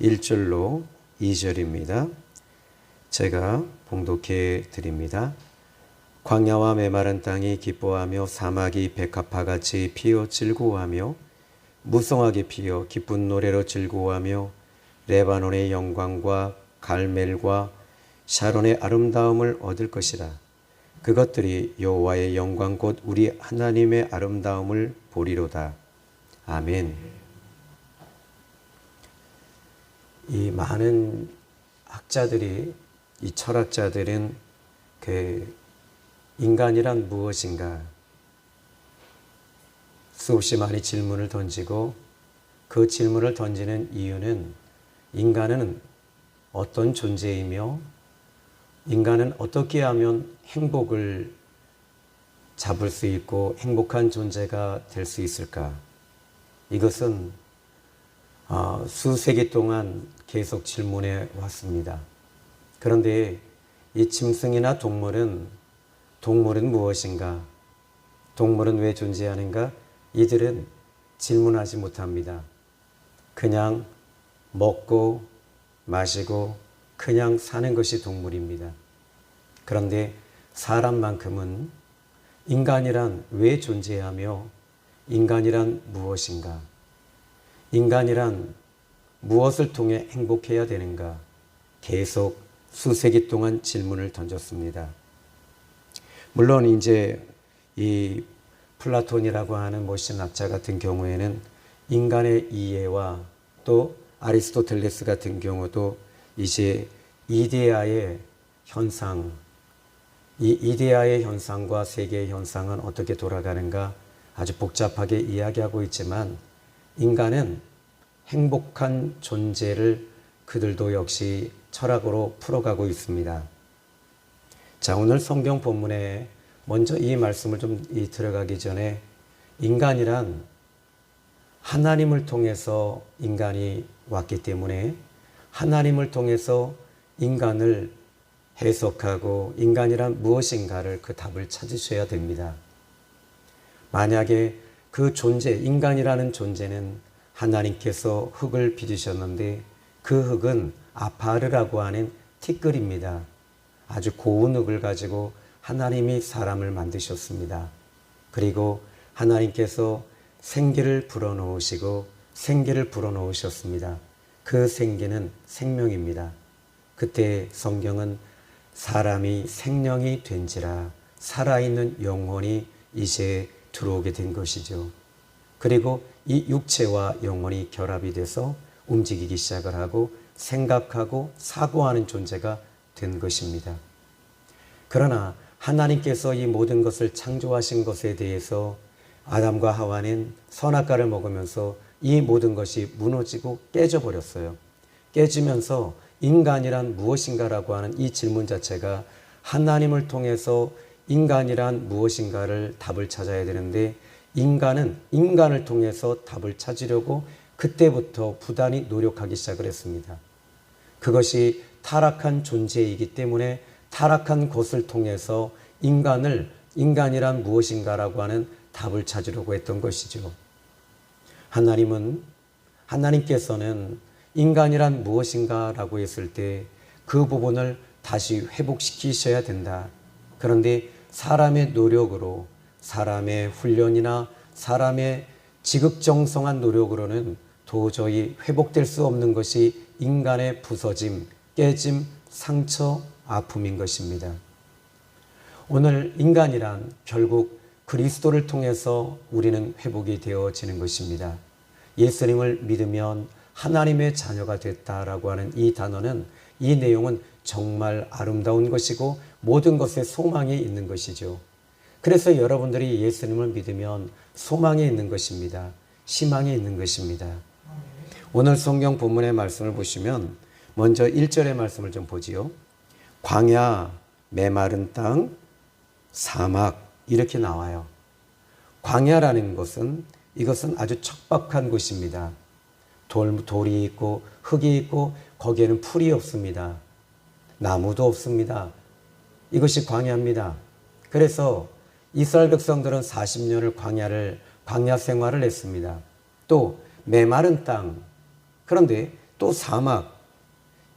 1절로 2절입니다. 제가 봉독해 드립니다. 광야와 메마른 땅이 기뻐하며 사막이 백합화같이 피어 즐거워하며 무성하게 피어 기쁜 노래로 즐거워하며 레바논의 영광과 갈멜과 샤론의 아름다움을 얻을 것이라. 그것들이 여호와의 영광 곧 우리 하나님의 아름다움을 보리로다. 아멘. 이 많은 학자들이, 이 철학자들은 인간이란 무엇인가 수없이 많이 질문을 던지고, 그 질문을 던지는 이유는 인간은 어떤 존재이며 인간은 어떻게 하면 행복을 잡을 수 있고 행복한 존재가 될 수 있을까? 이것은 수세기 동안 계속 질문해 왔습니다. 그런데 이 짐승이나 동물은 무엇인가? 동물은 왜 존재하는가? 이들은 질문하지 못합니다. 그냥 먹고 마시고 그냥 사는 것이 동물입니다. 그런데 사람만큼은 인간이란 왜 존재하며 인간이란 무엇인가? 인간이란 무엇을 통해 행복해야 되는가? 계속 수세기 동안 질문을 던졌습니다. 물론 이제 이 플라톤이라고 하는 모신학자 같은 경우에는 인간의 이해와 또 아리스토텔레스 같은 경우도 이제 이데아의 현상, 이 이데아의 현상과 세계의 현상은 어떻게 돌아가는가 아주 복잡하게 이야기하고 있지만, 인간은 행복한 존재를 그들도 역시 철학으로 풀어가고 있습니다. 자, 오늘 성경 본문에 먼저 이 말씀을 좀 들어가기 전에, 인간이란 하나님을 통해서 인간이 왔기 때문에 하나님을 통해서 인간을 해석하고 인간이란 무엇인가를 그 답을 찾으셔야 됩니다. 만약에 그 존재, 인간이라는 존재는 하나님께서 흙을 빚으셨는데 그 흙은 아파르라고 하는 티끌입니다. 아주 고운 흙을 가지고 하나님이 사람을 만드셨습니다. 그리고 하나님께서 생기를 불어넣으시고 생기를 불어넣으셨습니다. 그 생기는 생명입니다. 그때 성경은 사람이 생명이 된지라, 살아있는 영혼이 이제 들어오게 된 것이죠. 그리고 이 육체와 영혼이 결합이 돼서 움직이기 시작을 하고 생각하고 사고하는 존재가 된 것입니다. 그러나 하나님께서 이 모든 것을 창조하신 것에 대해서 아담과 하와는 선악과를 먹으면서 이 모든 것이 무너지고 깨져버렸어요. 깨지면서 인간이란 무엇인가라고 하는 이 질문 자체가 하나님을 통해서 인간이란 무엇인가를 답을 찾아야 되는데, 인간은 인간을 통해서 답을 찾으려고 그때부터 부단히 노력하기 시작을 했습니다. 그것이 타락한 존재이기 때문에 타락한 것을 통해서 인간이란 무엇인가라고 하는 답을 찾으려고 했던 것이죠. 하나님께서는 인간이란 무엇인가라고 했을 때 그 부분을 다시 회복시키셔야 된다. 그런데 사람의 노력으로, 사람의 훈련이나 사람의 지극정성한 노력으로는 도저히 회복될 수 없는 것이 인간의 부서짐, 깨짐, 상처, 아픔인 것입니다. 오늘 인간이란 결국 그리스도를 통해서 우리는 회복이 되어지는 것입니다. 예수님을 믿으면 하나님의 자녀가 됐다라고 하는 이 단어는, 이 내용은 정말 아름다운 것이고 모든 것에 소망이 있는 것이죠. 그래서 여러분들이 예수님을 믿으면 소망이 있는 것입니다. 희망이 있는 것입니다. 오늘 성경 본문의 말씀을 보시면 먼저 1절의 말씀을 좀 보지요. 광야, 메마른 땅, 사막 이렇게 나와요. 광야라는 것은, 이것은 아주 척박한 곳입니다. 돌이 있고 흙이 있고 거기에는 풀이 없습니다. 나무도 없습니다. 이것이 광야입니다. 그래서 이스라엘 백성들은 40년을 광야 생활을 했습니다. 또 메마른 땅, 그런데 또 사막,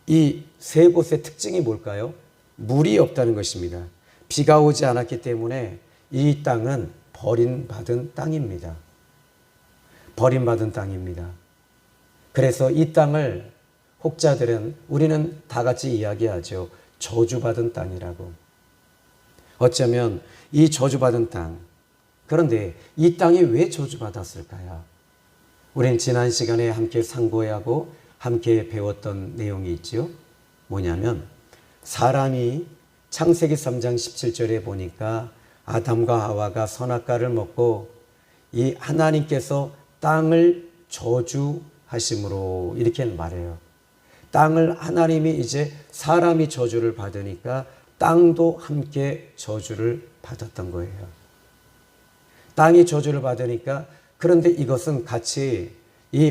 이 세 곳의 특징이 뭘까요? 물이 없다는 것입니다. 비가 오지 않았기 때문에 이 땅은 버림받은 땅입니다. 버림받은 땅입니다. 그래서 이 땅을 혹자들은 우리는 다 같이 이야기하죠. 저주받은 땅이라고. 어쩌면 이 저주받은 땅, 그런데 이 땅이 왜 저주받았을까요? 우린 지난 시간에 함께 상고하고 함께 배웠던 내용이 있죠. 뭐냐면 사람이 창세기 3장 17절에 보니까 아담과 하와가 선악과를 먹고 이 하나님께서 땅을 저주하심으로 이렇게 말해요. 땅을 하나님이 이제 사람이 저주를 받으니까 땅도 함께 저주를 받았던 거예요. 땅이 저주를 받으니까 그런데 이것은 같이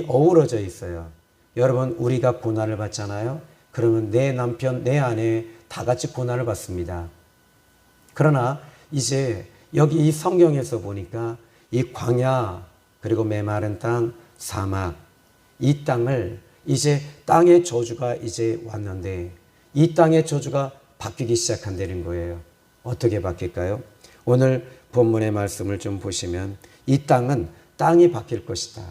어우러져 있어요. 여러분 우리가 고난을 받잖아요. 그러면 내 남편, 내 아내 다 같이 고난을 받습니다. 그러나 이제 여기 이 성경에서 보니까 이 광야 그리고 메마른 땅, 사막 이 땅을 이제 땅의 저주가 이제 왔는데 이 땅의 저주가 바뀌기 시작한다는 거예요. 어떻게 바뀔까요? 오늘 본문의 말씀을 좀 보시면 이 땅은 땅이 바뀔 것이다.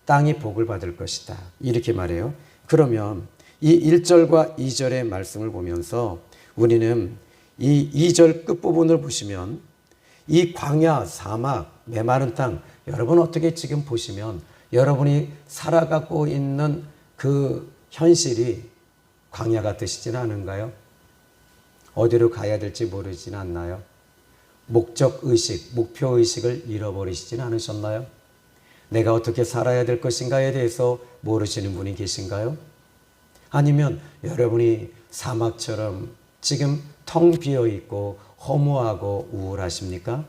땅이 복을 받을 것이다. 이렇게 말해요. 그러면 이 1절과 2절의 말씀을 보면서 우리는 이 2절 끝부분을 보시면 이 광야, 사막, 메마른 땅 여러분 어떻게 지금 보시면 여러분이 살아가고 있는 그 현실이 광야 같으시진 않은가요? 어디로 가야 될지 모르진 않나요? 목적의식, 목표의식을 잃어버리시진 않으셨나요? 내가 어떻게 살아야 될 것인가에 대해서 모르시는 분이 계신가요? 아니면 여러분이 사막처럼 지금 텅 비어 있고 허무하고 우울하십니까?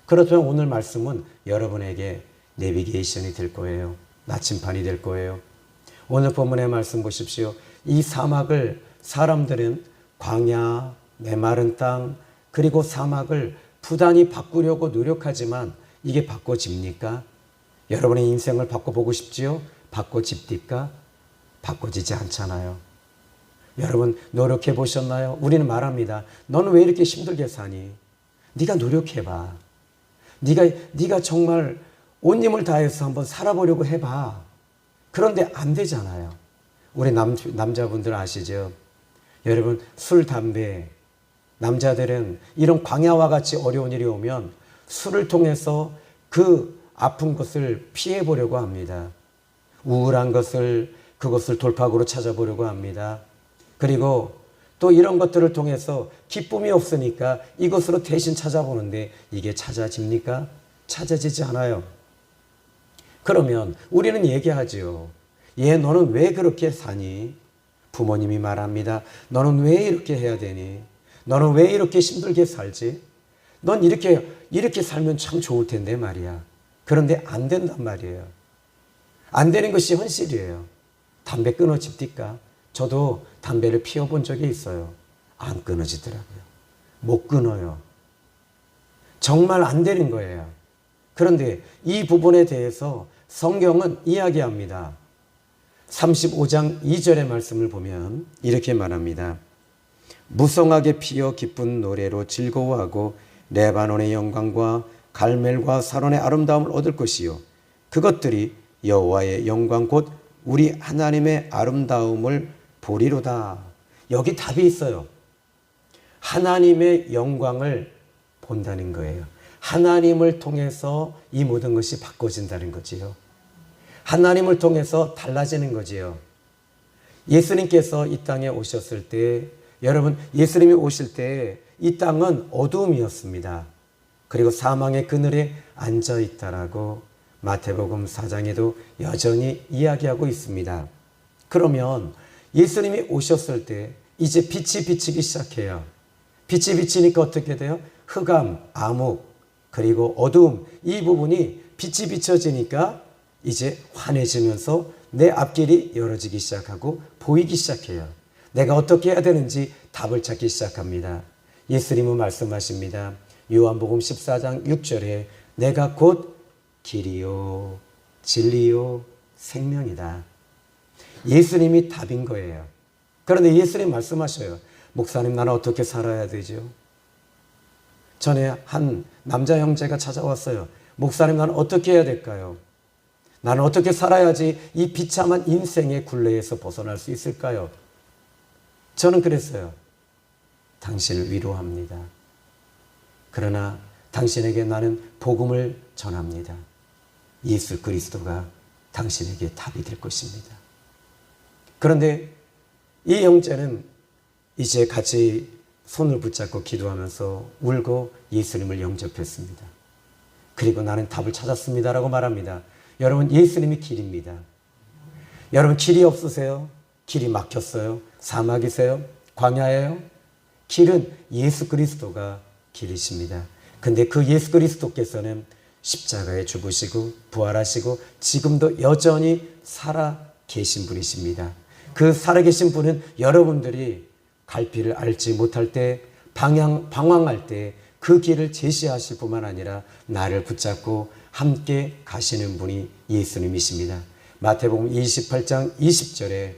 그렇다면 오늘 말씀은 여러분에게 내비게이션이 될 거예요. 나침판이 될 거예요. 오늘 본문의 말씀 보십시오. 이 사막을 사람들은 광야, 메마른 땅, 그리고 사막을 부단히 바꾸려고 노력하지만 이게 바꿔집니까? 여러분의 인생을 바꿔보고 싶지요? 바꿔집니까? 바꿔지지 않잖아요. 여러분 노력해 보셨나요? 우리는 말합니다. 너는 왜 이렇게 힘들게 사니? 네가 노력해봐. 네가 정말 온 힘을 다해서 한번 살아보려고 해봐. 그런데 안 되잖아요. 우리 남자분들 아시죠? 여러분 술, 담배 남자들은 이런 광야와 같이 어려운 일이 오면 술을 통해서 그 아픈 것을 피해보려고 합니다. 우울한 것을 그것을 돌파구로 찾아보려고 합니다. 그리고 또 이런 것들을 통해서 기쁨이 없으니까 이것으로 대신 찾아보는데 이게 찾아집니까? 찾아지지 않아요. 그러면 우리는 얘기하죠. 얘 너는 왜 그렇게 사니? 부모님이 말합니다. 너는 왜 이렇게 해야 되니? 너는 왜 이렇게 힘들게 살지? 넌 이렇게 살면 참 좋을 텐데 말이야. 그런데 안 된단 말이에요. 안 되는 것이 현실이에요. 담배 끊어집니까? 저도 담배를 피워본 적이 있어요. 안 끊어지더라고요. 못 끊어요. 정말 안 되는 거예요. 그런데 이 부분에 대해서 성경은 이야기합니다. 35장 2절의 말씀을 보면 이렇게 말합니다. 무성하게 피어 기쁜 노래로 즐거워하고 레바논의 영광과 갈멜과 사론의 아름다움을 얻을 것이요 그것들이 여호와의 영광 곧 우리 하나님의 아름다움을 보리로다. 여기 답이 있어요. 하나님의 영광을 본다는 거예요. 하나님을 통해서 이 모든 것이 바꿔진다는 거지요. 하나님을 통해서 달라지는 거지요. 예수님께서 이 땅에 오셨을 때 여러분 예수님이 오실 때 이 땅은 어두움이었습니다. 그리고 사망의 그늘에 앉아있다라고 마태복음 4장에도 여전히 이야기하고 있습니다. 그러면 예수님이 오셨을 때 이제 빛이 비치기 시작해요. 빛이 비치니까 어떻게 돼요? 흑암, 암흑, 그리고 어두움 이 부분이 빛이 비춰지니까 이제 환해지면서 내 앞길이 열어지기 시작하고 보이기 시작해요. 내가 어떻게 해야 되는지 답을 찾기 시작합니다. 예수님은 말씀하십니다. 요한복음 14장 6절에 내가 곧 길이요 진리요 생명이다. 예수님이 답인 거예요. 그런데 예수님 말씀하셔요. 목사님, 나는 어떻게 살아야 되죠? 전에 한 남자 형제가 찾아왔어요. 목사님, 나는 어떻게 해야 될까요? 나는 어떻게 살아야지 이 비참한 인생의 굴레에서 벗어날 수 있을까요? 저는 그랬어요. 당신을 위로합니다. 그러나 당신에게 나는 복음을 전합니다. 예수 그리스도가 당신에게 답이 될 것입니다. 그런데 이 형제는 이제 같이 손을 붙잡고 기도하면서 울고 예수님을 영접했습니다. 그리고 나는 답을 찾았습니다라고 말합니다. 여러분, 예수님이 길입니다. 여러분, 길이 없으세요? 길이 막혔어요? 사막이세요? 광야예요? 길은 예수 그리스도가 길이십니다. 근데 그 예수 그리스도께서는 십자가에 죽으시고 부활하시고 지금도 여전히 살아 계신 분이십니다. 그 살아계신 분은 여러분들이 갈 길을 알지 못할 때, 방황할 때 그 길을 제시하실 뿐만 아니라 나를 붙잡고 함께 가시는 분이 예수님이십니다. 마태복음 28장 20절에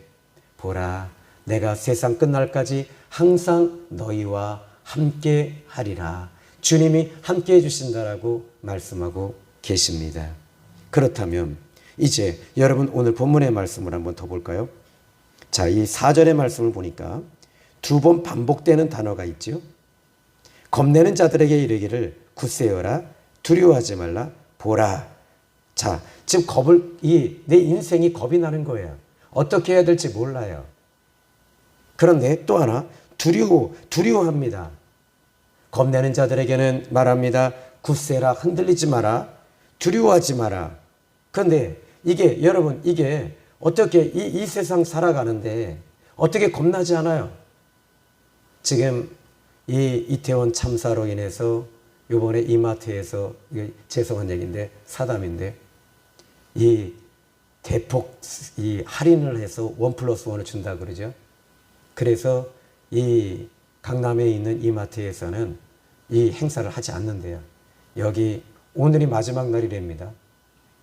보라, 내가 세상 끝날까지 항상 너희와 함께 하리라. 주님이 함께 해주신다라고 말씀하고 계십니다. 그렇다면 이제 여러분 오늘 본문의 말씀을 한번 더 볼까요? 자, 이 4절의 말씀을 보니까 두 번 반복되는 단어가 있죠. 겁내는 자들에게 이르기를 굳세어라, 두려워하지 말라, 보라. 자, 지금 내 인생이 겁이 나는 거예요. 어떻게 해야 될지 몰라요. 그런데 또 하나, 두려워합니다. 겁내는 자들에게는 말합니다. 굳세라, 흔들리지 마라, 두려워하지 마라. 그런데 이게 여러분, 이게 어떻게 이 세상 살아가는데 어떻게 겁나지 않아요? 지금 이 이태원 참사로 인해서 이번에 이마트에서, 죄송한 얘기인데 사담인데, 이 대폭 할인을 해서 1+1을 준다 그러죠. 그래서 이 강남에 있는 이마트에서는 이 행사를 하지 않는데요. 여기 오늘이 마지막 날이랍니다.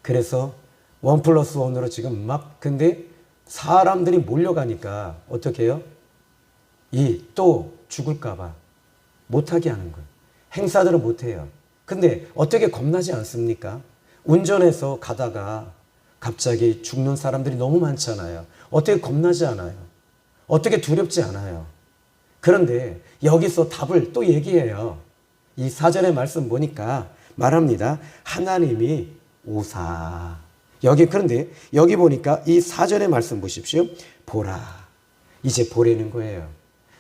그래서 1+1으로 지금 근데 사람들이 몰려가니까 어떻게 해요? 또 죽을까봐 못하게 하는 거예요. 행사들은 못해요. 근데 어떻게 겁나지 않습니까? 운전해서 가다가 갑자기 죽는 사람들이 너무 많잖아요. 어떻게 겁나지 않아요? 어떻게 두렵지 않아요? 그런데 여기서 답을 또 얘기해요. 이 4절의 말씀 보니까 말합니다. 하나님이 오사. 그런데 여기 보니까 이 4절의 말씀 보십시오. 보라. 이제 보라는 거예요.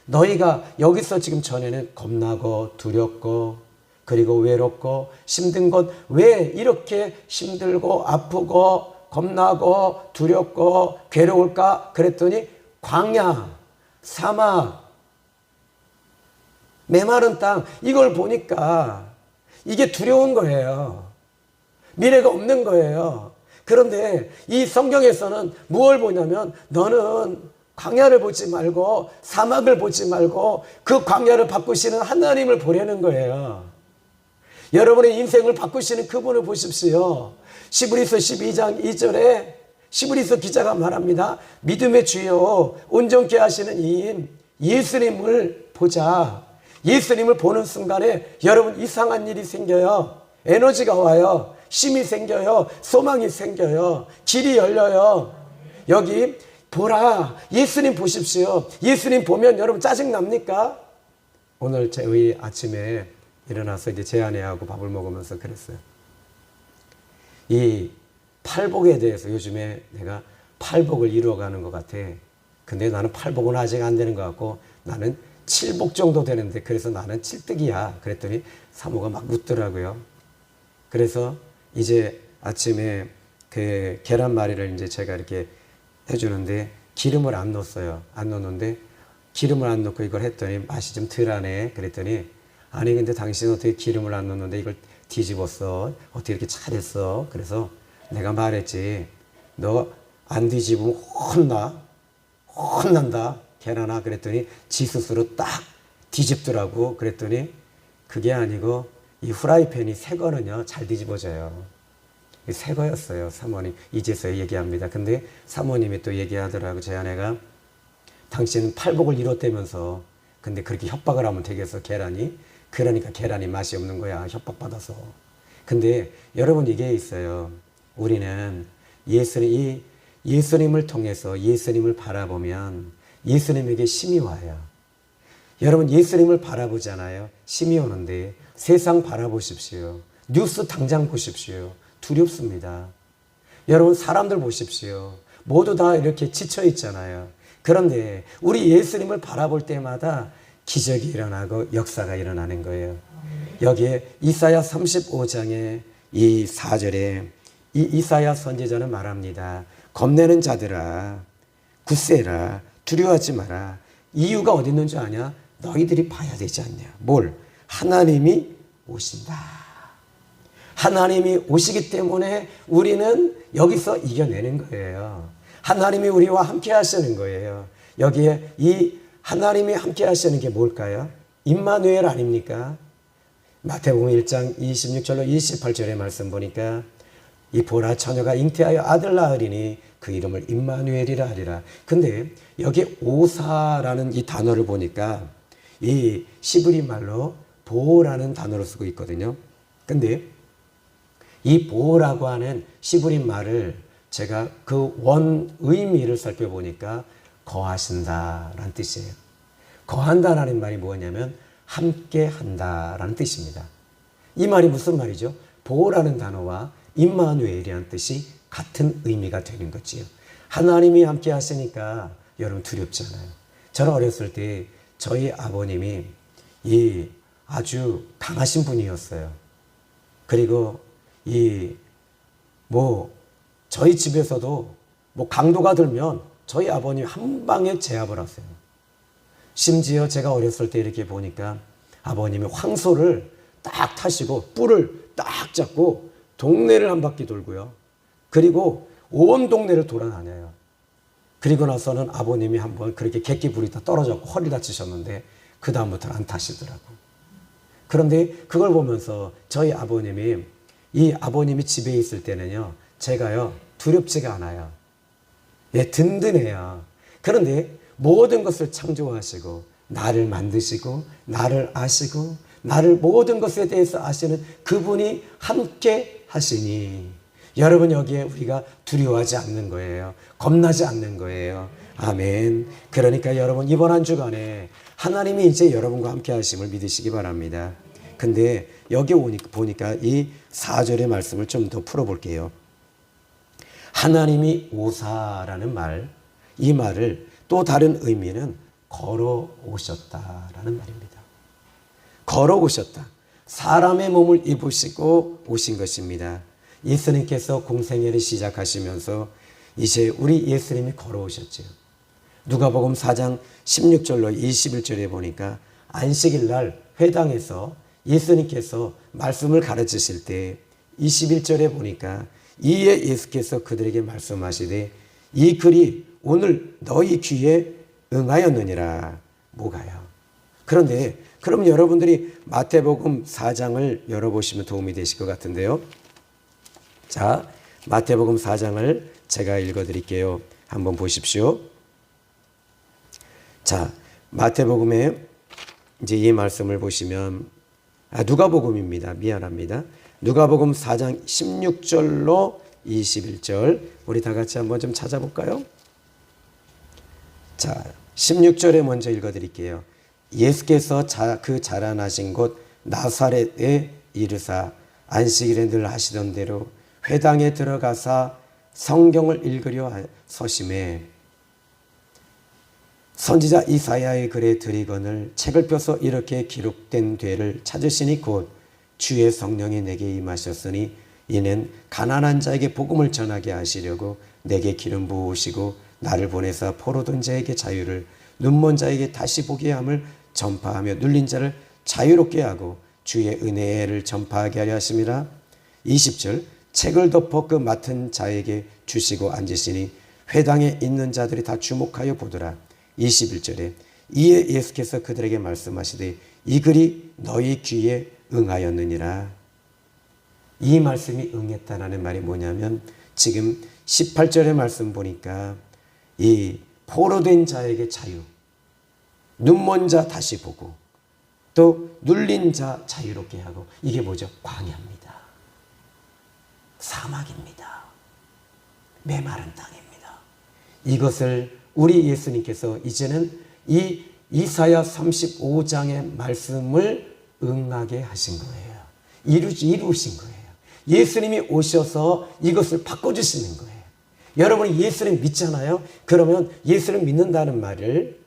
너희가 여기서 지금 전에는 겁나고 두렵고 그리고 외롭고 힘든 것, 왜 이렇게 힘들고 아프고 겁나고 두렵고 괴로울까? 그랬더니 광야, 사막, 메마른 땅, 이걸 보니까 이게 두려운 거예요. 미래가 없는 거예요. 그런데 이 성경에서는 무엇을 보냐면 너는 광야를 보지 말고 사막을 보지 말고 그 광야를 바꾸시는 하나님을 보려는 거예요. 여러분의 인생을 바꾸시는 그분을 보십시오. 시브리서 12장 2절에 시브리서 기자가 말합니다. 믿음의 주요 온전케 하시는 이인 예수님을 보자. 예수님을 보는 순간에 여러분 이상한 일이 생겨요. 에너지가 와요. 힘이 생겨요. 소망이 생겨요. 길이 열려요. 여기 보라. 예수님 보십시오. 예수님 보면 여러분 짜증납니까? 오늘 저희 아침에 일어나서 이제 제 아내하고 밥을 먹으면서 그랬어요. 이 팔복에 대해서 요즘에 내가 팔복을 이루어가는 것 같아. 근데 나는 팔복은 아직 안 되는 것 같고 나는 7복 정도 되는데 그래서 나는 7득이야. 그랬더니 사모가 막 웃더라고요. 그래서 이제 아침에 그 계란말이를 이제 제가 이렇게 해주는데 기름을 안 넣었어요. 안 넣었는데 기름을 안 넣고 이걸 했더니 맛이 좀 덜하네. 그랬더니 아니 근데 당신은 어떻게 기름을 안 넣었는데 이걸 뒤집었어? 어떻게 이렇게 잘했어? 그래서 내가 말했지. 너 안 뒤집으면 혼난다. 계란아. 그랬더니 지 스스로 딱 뒤집더라고. 그랬더니 그게 아니고 이 후라이팬이 새 거는요 잘 뒤집어져요. 새 거였어요. 사모님 이제서야 얘기합니다. 근데 사모님이 또 얘기하더라고. 제 아내가 당신은 팔복을 이뤘다면서 근데 그렇게 협박을 하면 되겠어 계란이. 그러니까 계란이 맛이 없는 거야. 협박받아서. 근데 여러분 이게 있어요. 우리는 예수님을 통해서 예수님을 바라보면 예수님에게 힘이 와요. 여러분 예수님을 바라보잖아요. 힘이 오는데 세상 바라보십시오. 뉴스 당장 보십시오. 두렵습니다. 여러분 사람들 보십시오. 모두 다 이렇게 지쳐 있잖아요. 그런데 우리 예수님을 바라볼 때마다 기적이 일어나고 역사가 일어나는 거예요. 여기에 이사야 35장의 이 4절에 이 이사야 선지자는 말합니다. 겁내는 자들아 굳세라 두려워하지 마라. 이유가 어디 있는 줄 아냐? 너희들이 봐야 되지 않냐. 뭘? 하나님이 오신다. 하나님이 오시기 때문에 우리는 여기서 이겨내는 거예요. 하나님이 우리와 함께 하시는 거예요. 여기에 이 하나님이 함께 하시는 게 뭘까요? 임마누엘 아닙니까? 마태복음 1장 26절로 28절의 말씀 보니까 이 보라 처녀가 잉태하여 아들 낳으리니 그 이름을 임마누엘이라 하리라. 근데 여기 오사라는 이 단어를 보니까 이 시브리 말로 보라는 단어를 쓰고 있거든요. 근데 이 보라고 하는 시브리 말을 제가 그 원 의미를 살펴보니까 거하신다라는 뜻이에요. 거한다라는 말이 뭐냐면 함께 한다라는 뜻입니다. 이 말이 무슨 말이죠? 보라는 단어와 임마누엘이라는 뜻이 같은 의미가 되는 거지요. 하나님이 함께 하시니까 여러분 두렵잖아요. 저는 어렸을 때 저희 아버님이 이 아주 강하신 분이었어요. 그리고 저희 집에서도 강도가 들면 저희 아버님이 한 방에 제압을 하세요. 심지어 제가 어렸을 때 이렇게 보니까 아버님이 황소를 딱 타시고 뿔을 딱 잡고 동네를 한 바퀴 돌고요. 그리고 온 동네를 돌아다녀요. 그리고 나서는 아버님이 한번 그렇게 객기 부리다 떨어졌고 허리 다치셨는데 그 다음부터는 안 타시더라고. 그런데 그걸 보면서 저희 아버님이 이 아버님이 집에 있을 때는요. 제가요. 두렵지가 않아요. 예, 든든해요. 그런데 모든 것을 창조하시고 나를 만드시고 나를 아시고 나를 모든 것에 대해서 아시는 그분이 함께 하시니 여러분 여기에 우리가 두려워하지 않는 거예요. 겁나지 않는 거예요. 아멘. 그러니까 여러분 이번 한 주간에 하나님이 이제 여러분과 함께 하심을 믿으시기 바랍니다. 근데 여기 보니까 이 4절의 말씀을 좀 더 풀어볼게요. 하나님이 오사라는 말, 이 말을 또 다른 의미는 걸어오셨다라는 말입니다. 걸어오셨다. 사람의 몸을 입으시고 오신 것입니다. 예수님께서 공생애를 시작하시면서 이제 우리 예수님이 걸어오셨죠. 누가복음 4장 16절로 21절에 보니까 안식일 날 회당에서 예수님께서 말씀을 가르치실 때 21절에 보니까 이에 예수께서 그들에게 말씀하시되 이 글이 오늘 너희 귀에 응하였느니라. 뭐가요? 그런데 그럼 여러분들이 마태복음 4장을 열어보시면 도움이 되실 것 같은데요. 자, 마태복음 4장을 제가 읽어드릴게요. 한번 보십시오. 자, 마태복음에 이제 이 말씀을 보시면 누가복음입니다. 미안합니다. 누가복음 4장 16절로 21절 우리 다 같이 한번 좀 찾아볼까요? 자, 16절에 먼저 읽어드릴게요. 예수께서 그 자라나신 곳 나사렛에 이르사 안식일에 늘 하시던 대로 회당에 들어가사 성경을 읽으려 서심해 선지자 이사야의 글에 들이거늘 책을 펴서 이렇게 기록된 되를 찾으시니 곧 주의 성령이 내게 임하셨으니 이는 가난한 자에게 복음을 전하게 하시려고 내게 기름 부으시고 나를 보내사 포로된 자에게 자유를 눈먼 자에게 다시 보게 함을 전파하며 눌린 자를 자유롭게 하고 주의 은혜를 전파하게 하려 하심이라. 20절 책을 덮어 그 맡은 자에게 주시고 앉으시니 회당에 있는 자들이 다 주목하여 보더라. 21절에 이에 예수께서 그들에게 말씀하시되 이 글이 너희 귀에 응하였느니라. 이 말씀이 응했다라는 말이 뭐냐면 지금 18절의 말씀 보니까 이 포로된 자에게 자유, 눈먼 자 다시 보고 또 눌린 자 자유롭게 하고, 이게 뭐죠? 광야입니다. 사막입니다. 메마른 땅입니다. 이것을 우리 예수님께서 이제는 이 이사야 35장의 말씀을 응하게 하신 거예요. 이루신 거예요. 예수님이 오셔서 이것을 바꿔주시는 거예요. 여러분이 예수님 믿잖아요? 그러면 예수를 믿는다는 말을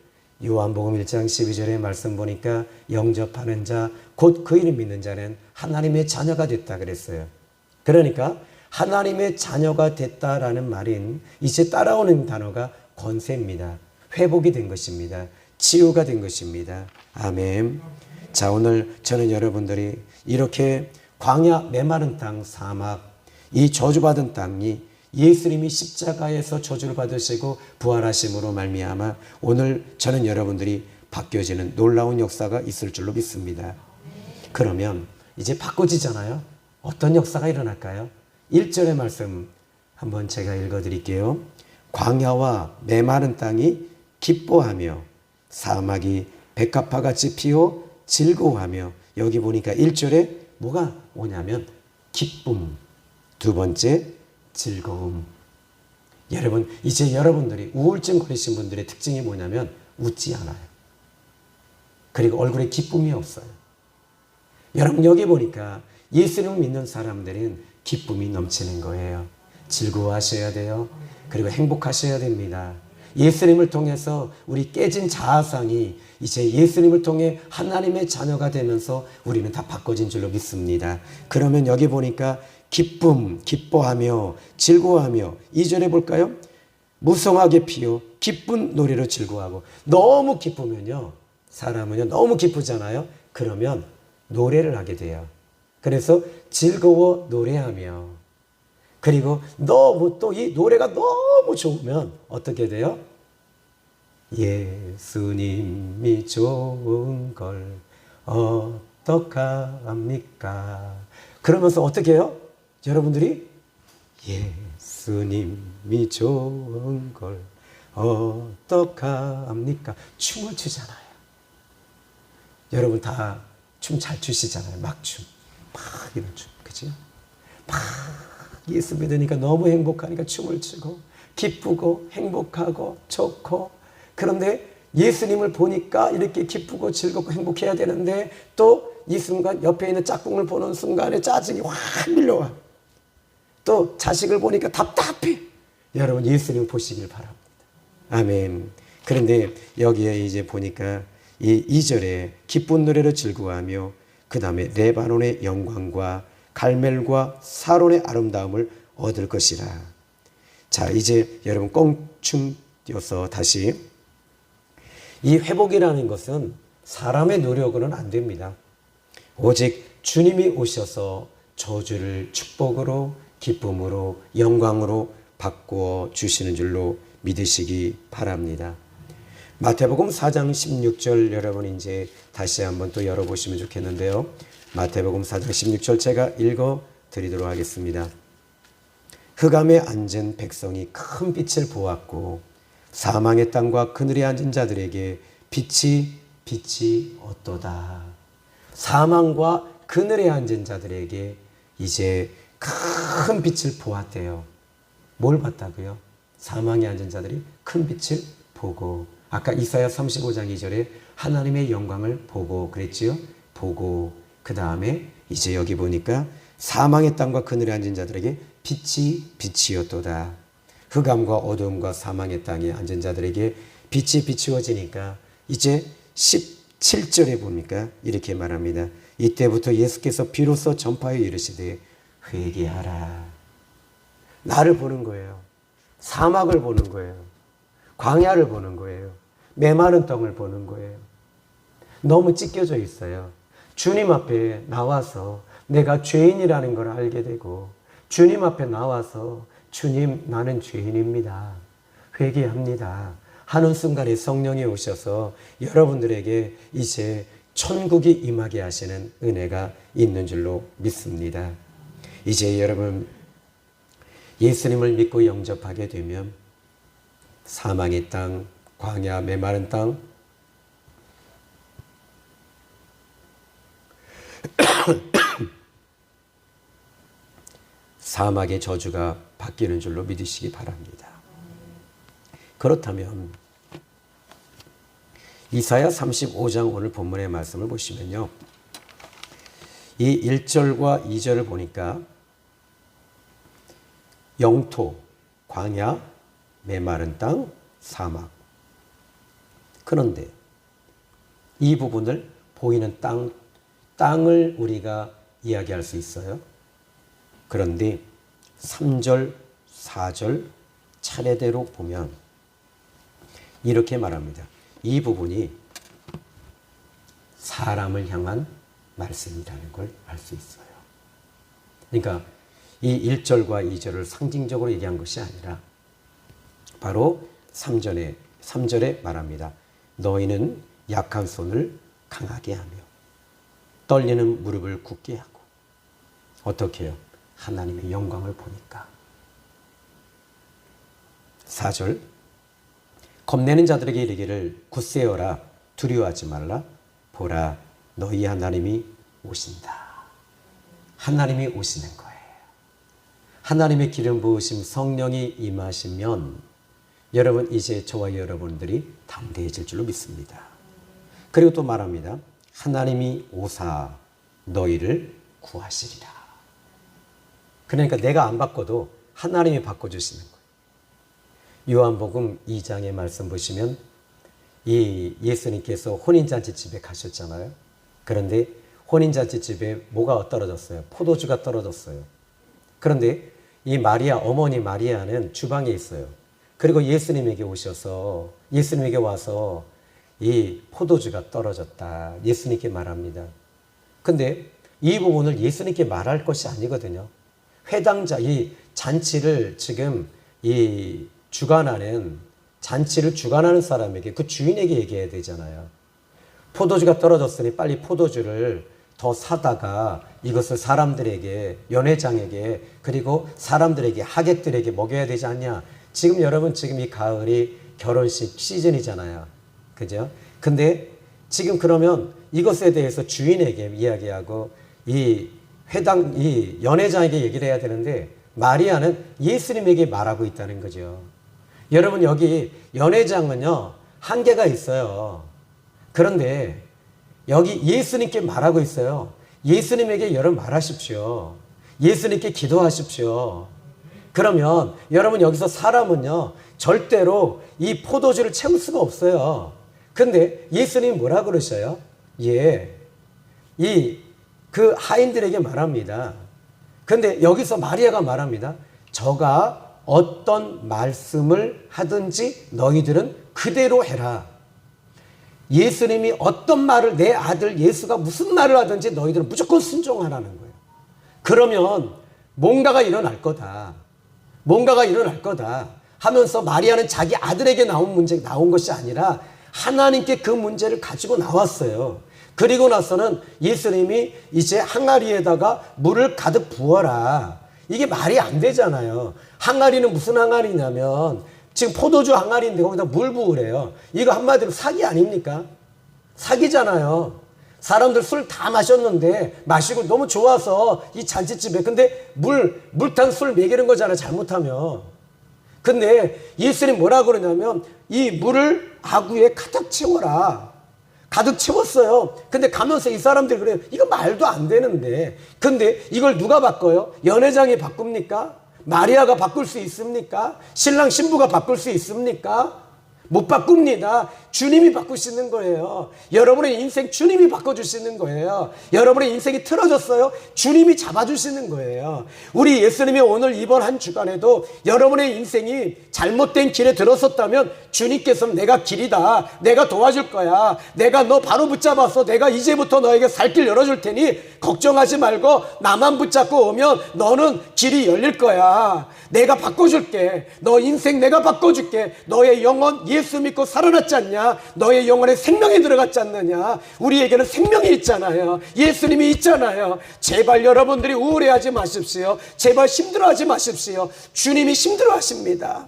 요한복음 1장 12절의 말씀 보니까 영접하는 자, 곧 그 이름 믿는 자는 하나님의 자녀가 됐다 그랬어요. 그러니까 하나님의 자녀가 됐다라는 말인 이제 따라오는 단어가 권세입니다. 회복이 된 것입니다. 치유가 된 것입니다. 아멘. 자, 오늘 저는 여러분들이 이렇게 광야, 메마른 땅, 사막, 이 저주받은 땅이 예수님이 십자가에서 저주를 받으시고 부활하심으로 말미암아 오늘 저는 여러분들이 바뀌어지는 놀라운 역사가 있을 줄로 믿습니다. 그러면 이제 바꿔지잖아요. 어떤 역사가 일어날까요? 1절의 말씀 한번 제가 읽어드릴게요. 광야와 메마른 땅이 기뻐하며 사막이 백합화같이 피어 즐거워하며, 여기 보니까 1절에 뭐가 오냐면 기쁨, 두 번째 즐거움. 여러분, 이제 여러분들이 우울증 걸리신 분들의 특징이 뭐냐면 웃지 않아요. 그리고 얼굴에 기쁨이 없어요. 여러분, 여기 보니까 예수님을 믿는 사람들은 기쁨이 넘치는 거예요. 즐거워하셔야 돼요. 그리고 행복하셔야 됩니다. 예수님을 통해서 우리 깨진 자아상이 이제 예수님을 통해 하나님의 자녀가 되면서 우리는 다 바꿔진 줄로 믿습니다. 그러면 여기 보니까 기쁨, 기뻐하며 즐거워하며, 2절에 볼까요? 무성하게 피어 기쁜 노래로 즐거워하고. 너무 기쁘면요, 사람은요 너무 기쁘잖아요. 그러면 노래를 하게 돼요. 그래서 즐거워 노래하며, 그리고 너무 또 이 노래가 너무 좋으면 어떻게 돼요? 예수님이 좋은 걸 어떡합니까? 그러면서 어떻게 해요? 여러분들이 예수님이 좋은 걸 어떡합니까? 춤을 추잖아요. 여러분 다 춤 잘 추시잖아요. 막춤. 막 이런 춤. 그죠? 막 예수 믿으니까 너무 행복하니까 춤을 추고 기쁘고 행복하고 좋고, 그런데 예수님을 보니까 이렇게 기쁘고 즐겁고 행복해야 되는데 또 이 순간 옆에 있는 짝꿍을 보는 순간에 짜증이 확 밀려와. 또 자식을 보니까 답답해. 여러분, 예수님 보시길 바랍니다. 아멘. 그런데 여기에 이제 보니까 이 2절에 기쁜 노래로 즐거워하며, 그 다음에 레바논의 영광과 갈멜과 사론의 아름다움을 얻을 것이라. 자, 이제 여러분 껑충 뛰어서 다시, 이 회복이라는 것은 사람의 노력으로는 안 됩니다. 오직 주님이 오셔서 저주를 축복으로, 기쁨으로, 영광으로 바꾸어 주시는 줄로 믿으시기 바랍니다. 마태복음 4장 16절 여러분 이제 다시 한번 또 열어보시면 좋겠는데요. 마태복음 4장 16절 제가 읽어 드리도록 하겠습니다. 흑암에 앉은 백성이 큰 빛을 보았고 사망의 땅과 그늘에 앉은 자들에게 빛이 어떠다. 사망과 그늘에 앉은 자들에게 이제 큰 빛을 보았대요. 뭘 봤다고요? 사망에 앉은 자들이 큰 빛을 보고, 아까 이사야 35장 2절에 하나님의 영광을 보고 그랬지요? 보고, 그 다음에 이제 여기 보니까 사망의 땅과 그늘에 앉은 자들에게 빛이었도다. 흑암과 어두움과 사망의 땅에 앉은 자들에게 빛이 비추어지니까 이제 17절에 보니까 이렇게 말합니다. 이때부터 예수께서 비로소 전파하여 이르시되 회개하라. 나를 보는 거예요. 사막을 보는 거예요. 광야를 보는 거예요. 메마른 땅을 보는 거예요. 너무 찢겨져 있어요. 주님 앞에 나와서 내가 죄인이라는 걸 알게 되고, 주님 앞에 나와서 주님, 나는 죄인입니다. 회개합니다. 하는 순간에 성령이 오셔서 여러분들에게 이제 천국이 임하게 하시는 은혜가 있는 줄로 믿습니다. 이제 여러분 예수님을 믿고 영접하게 되면 사망의 땅, 광야 메마른 땅, 사막의 저주가 바뀌는 줄로 믿으시기 바랍니다. 그렇다면 이사야 35장 오늘 본문의 말씀을 보시면요, 이 1절과 2절을 보니까 영토, 광야, 메마른 땅, 사막. 그런데 이 부분을 보이는 땅을 우리가 이야기할 수 있어요. 그런데 3절, 4절 차례대로 보면 이렇게 말합니다. 이 부분이 사람을 향한 말씀이라는 걸 알 수 있어요. 그러니까 이 1절과 2절을 상징적으로 얘기한 것이 아니라 바로 3절에 말합니다. 너희는 약한 손을 강하게 하며 떨리는 무릎을 굳게 하고. 어떻게 해요? 하나님의 영광을 보니까. 4절 겁내는 자들에게 이르기를 굳세어라 두려워하지 말라 보라 너희 하나님이 오신다. 하나님이 오시는 거예요. 하나님의 기름 부으심 성령이 임하시면 여러분 이제 저와 여러분들이 담대해질 줄로 믿습니다. 그리고 또 말합니다. 하나님이 오사 너희를 구하시리라. 그러니까 내가 안 바꿔도 하나님이 바꿔주시는 거예요. 요한복음 2장의 말씀 보시면 이 예수님께서 혼인잔치집에 가셨잖아요. 그런데 혼인잔치집에 뭐가 떨어졌어요? 포도주가 떨어졌어요. 그런데 이 마리아, 어머니 마리아는 주방에 있어요. 그리고 예수님에게 와서 이 포도주가 떨어졌다. 예수님께 말합니다. 근데 이 부분을 예수님께 말할 것이 아니거든요. 회당자, 이 잔치를 지금 이 잔치를 주관하는 사람에게, 그 주인에게 얘기해야 되잖아요. 포도주가 떨어졌으니 빨리 포도주를 더 사다가 이것을 사람들에게, 연회장에게, 그리고 사람들에게, 하객들에게 먹여야 되지 않냐. 지금 여러분, 지금 이 가을이 결혼식 시즌이잖아요. 그죠? 근데 지금 그러면 이것에 대해서 주인에게 이야기하고 이 연회장에게 얘기를 해야 되는데 마리아는 예수님에게 말하고 있다는 거죠. 여러분, 여기 연회장은요, 한계가 있어요. 그런데 여기 예수님께 말하고 있어요. 예수님에게 여러분 말하십시오. 예수님께 기도하십시오. 그러면 여러분 여기서 사람은요, 절대로 이 포도주를 채울 수가 없어요. 근데 예수님이 뭐라 그러셔요? 그 하인들에게 말합니다. 근데 여기서 마리아가 말합니다. 저가 어떤 말씀을 하든지 너희들은 그대로 해라. 예수님이 어떤 말을, 내 아들 예수가 무슨 말을 하든지 너희들은 무조건 순종하라는 거예요. 그러면 뭔가가 일어날 거다. 하면서 마리아는 자기 아들에게 나온 것이 아니라 하나님께 그 문제를 가지고 나왔어요. 그리고 나서는 예수님이 이제 항아리에다가 물을 가득 부어라. 이게 말이 안 되잖아요. 항아리는 무슨 항아리냐면 지금 포도주 항아리인데 거기다 물 부으래요. 이거 한마디로 사기 아닙니까? 사기잖아요. 사람들 술 다 마셨는데 마시고 너무 좋아서 이 잔치집에 근데 물탄 술 먹이는 거잖아요. 잘못하면. 근데 예수님 뭐라 그러냐면 이 물을 아구에 가득 채워라. 가득 채웠어요. 근데 가면서 이 사람들이 그래요. 이거 말도 안 되는데. 근데 이걸 누가 바꿔요? 연회장이 바꿉니까? 마리아가 바꿀 수 있습니까? 신랑 신부가 바꿀 수 있습니까? 못 바꿉니다. 주님이 바꾸시는 거예요. 여러분의 인생 주님이 바꿔주시는 거예요. 여러분의 인생이 틀어졌어요. 주님이 잡아주시는 거예요. 우리 예수님이 오늘 이번 한 주간에도 여러분의 인생이 잘못된 길에 들어섰다면 주님께서는 내가 길이다. 내가 도와줄 거야. 내가 너 바로 붙잡아서 내가 이제부터 너에게 살 길 열어줄 테니 걱정하지 말고 나만 붙잡고 오면 너는 길이 열릴 거야. 내가 바꿔줄게. 너 인생 내가 바꿔줄게. 너의 영혼 예수 믿고 살아났지 않냐? 너의 영혼에 생명이 들어갔지 않느냐? 우리에게는 생명이 있잖아요. 예수님이 있잖아요. 제발 여러분들이 우울해하지 마십시오. 제발 힘들어하지 마십시오. 주님이 힘들어하십니다.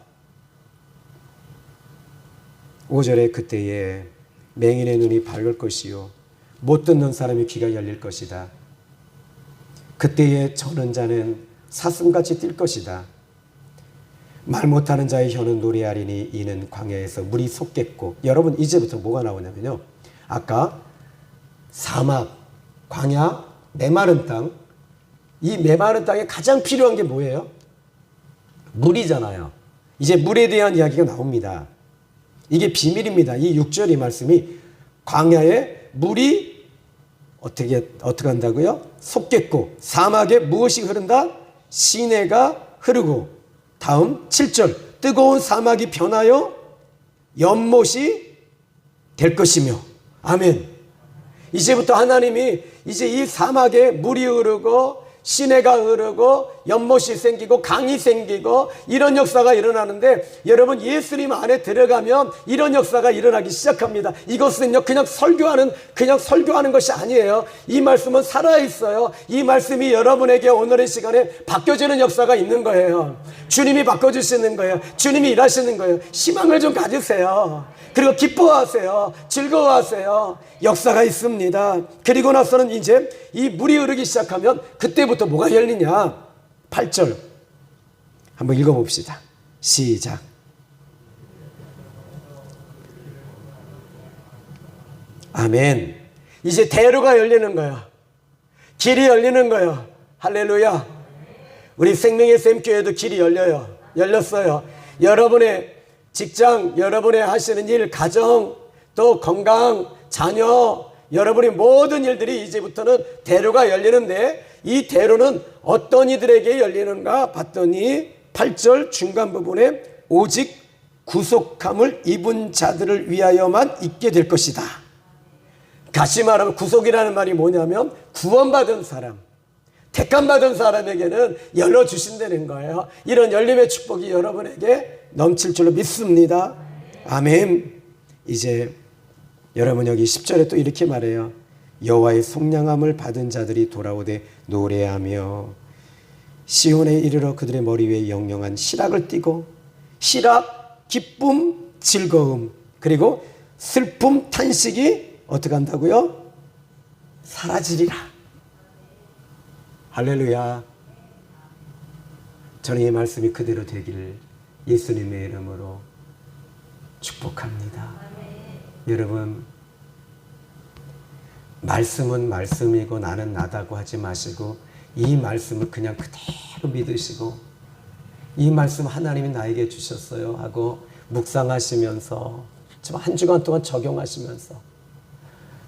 5절에 그때에 맹인의 눈이 밝을 것이요 못 듣는 사람의 귀가 열릴 것이다. 그때에 저는 자는 사슴같이 뛸 것이다. 말 못하는 자의 혀는 노래하리니 이는 광야에서 물이 솟겠고. 여러분 이제부터 뭐가 나오냐면요, 아까 사막, 광야, 메마른 땅, 이 메마른 땅에 가장 필요한 게 뭐예요? 물이잖아요. 이제 물에 대한 이야기가 나옵니다. 이게 비밀입니다. 이 6절의 말씀이 광야에 물이 어떻게 한다고요? 솟겠고 사막에 무엇이 흐른다? 시내가 흐르고. 다음 7절 뜨거운 사막이 변하여 연못이 될 것이며. 아멘. 이제부터 하나님이 이제 이 사막에 물이 흐르고 시내가 흐르고 연못이 생기고 강이 생기고 이런 역사가 일어나는데, 여러분 예수님 안에 들어가면 이런 역사가 일어나기 시작합니다. 이것은요 그냥 설교하는 것이 아니에요. 이 말씀은 살아있어요. 이 말씀이 여러분에게 오늘의 시간에 바뀌어지는 역사가 있는 거예요. 주님이 바꿔주시는 거예요. 주님이 일하시는 거예요. 희망을 좀 가지세요. 그리고 기뻐하세요. 즐거워하세요. 역사가 있습니다. 그리고 나서는 이제 이 물이 흐르기 시작하면 그때부터 뭐가 열리냐? 8절 한번 읽어봅시다. 시작. 아멘. 이제 대로가 열리는 거예요. 길이 열리는 거예요. 할렐루야. 우리 생명의 샘교회도 길이 열렸어요. 여러분의 직장, 여러분의 하시는 일, 가정, 또 건강, 자녀, 여러분의 모든 일들이 이제부터는 대로가 열리는데, 이 대로는 어떤 이들에게 열리는가 봤더니 8절 중간 부분에 오직 구속함을 입은 자들을 위하여만 있게 될 것이다. 다시 말하면 구속이라는 말이 뭐냐면 구원받은 사람, 택함받은 사람에게는 열어주신다는 거예요. 이런 열림의 축복이 여러분에게 넘칠 줄로 믿습니다. 아멘. 이제 여러분 여기 10절에 또 이렇게 말해요. 여호와의 속량함을 받은 자들이 돌아오되 노래하며 시온에 이르러 그들의 머리 위에 영영한 시락을 띠고. 시락, 기쁨, 즐거움, 그리고 슬픔, 탄식이 어떻게 한다고요? 사라지리라. 할렐루야. 저는 이 말씀이 그대로 되기를 예수님의 이름으로 축복합니다. 여러분, 말씀은 말씀이고 나는 나다고 하지 마시고 이 말씀을 그냥 그대로 믿으시고, 이 말씀 하나님이 나에게 주셨어요 하고 묵상하시면서 좀 한 주간 동안 적용하시면서,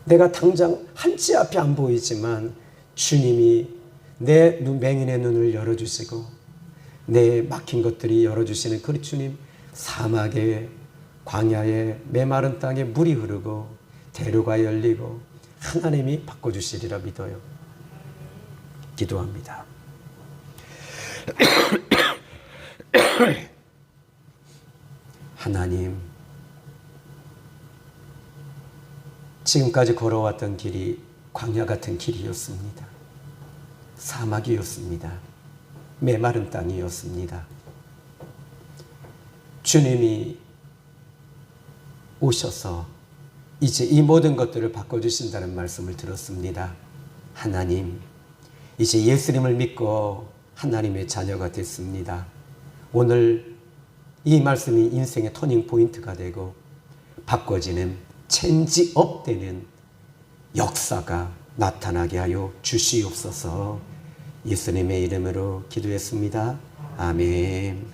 내가 당장 한치 앞이 안 보이지만 주님이 내 맹인의 눈을 열어주시고 내 막힌 것들이 열어주시는 그 주님, 사막에 광야에 메마른 땅에 물이 흐르고 대로가 열리고 하나님이 바꿔주시리라 믿어요. 기도합니다. 하나님, 지금까지 걸어왔던 길이 광야 같은 길이었습니다. 사막이었습니다. 메마른 땅이었습니다. 주님이 오셔서 이제 이 모든 것들을 바꿔주신다는 말씀을 들었습니다. 하나님, 이제 예수님을 믿고 하나님의 자녀가 됐습니다. 오늘 이 말씀이 인생의 터닝 포인트가 되고 바꿔지는 체인지업 되는 역사가 나타나게 하여 주시옵소서. 예수님의 이름으로 기도했습니다. 아멘.